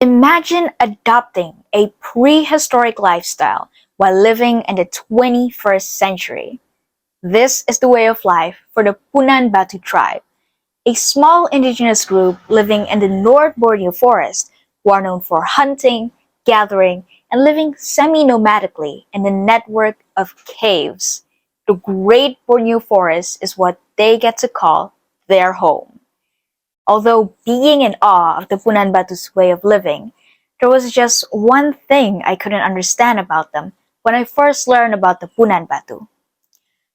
Imagine adopting a prehistoric lifestyle while living in the 21st century. This is the way of life for the Punan Batu tribe, a small indigenous group living in the North Borneo forest who are known for hunting, gathering, and living semi-nomadically in a network of caves. The Great Borneo Forest is what they get to call their home. Although being in awe of the Punan Batu's way of living, there was just one thing I couldn't understand about them when I first learned about the Punan Batu.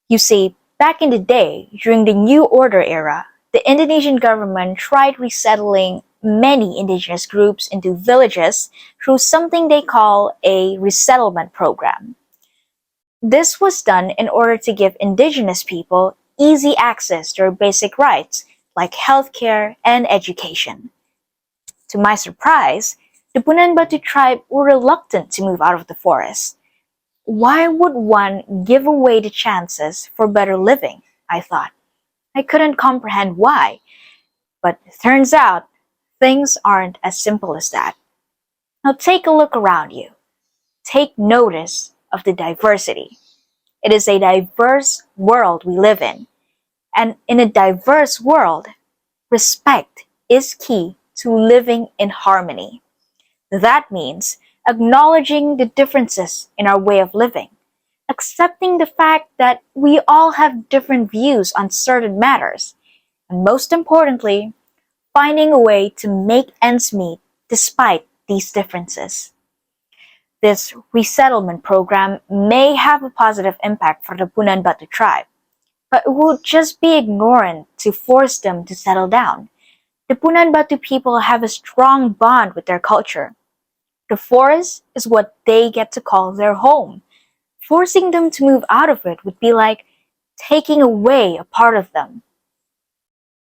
You see, back in the day, during the New Order era, the Indonesian government tried resettling many indigenous groups into villages through something they call a resettlement program. This was done in order to give indigenous people easy access to their basic rights like healthcare and education. To my surprise, the Punan Batu tribe were reluctant to move out of the forest. Why would one give away the chances for better living? I thought. I couldn't comprehend why, but it turns out things aren't as simple as that. Now take a look around you. Take notice of the diversity. It is a diverse world we live in, and in a diverse world, respect is key to living in harmony. That means acknowledging the differences in our way of living, accepting the fact that we all have different views on certain matters, and most importantly, finding a way to make ends meet despite these differences. This resettlement program may have a positive impact for the Punan Batu tribe, but it would just be ignorant to force them to settle down. The Punan Batu people have a strong bond with their culture. The forest is what they get to call their home. Forcing them to move out of it would be like taking away a part of them.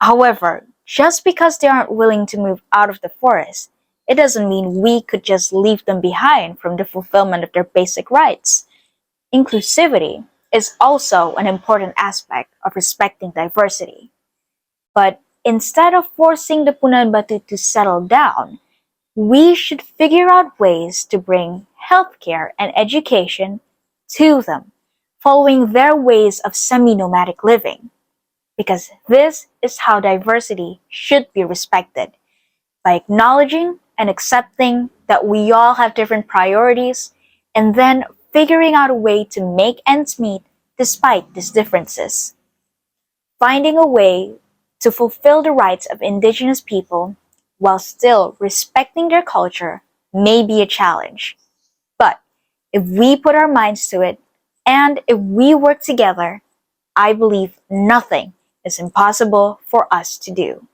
However, just because they aren't willing to move out of the forest, it doesn't mean we could just leave them behind from the fulfillment of their basic rights. Inclusivity is also an important aspect of respecting diversity. But instead of forcing the Punan Batu to settle down, we should figure out ways to bring healthcare and education to them, following their ways of semi-nomadic living. Because this is how diversity should be respected, by acknowledging and accepting that we all have different priorities, and then figuring out a way to make ends meet despite these differences. Finding a way to fulfill the rights of indigenous people while still respecting their culture may be a challenge. But if we put our minds to it, and if we work together, I believe nothing is impossible for us to do.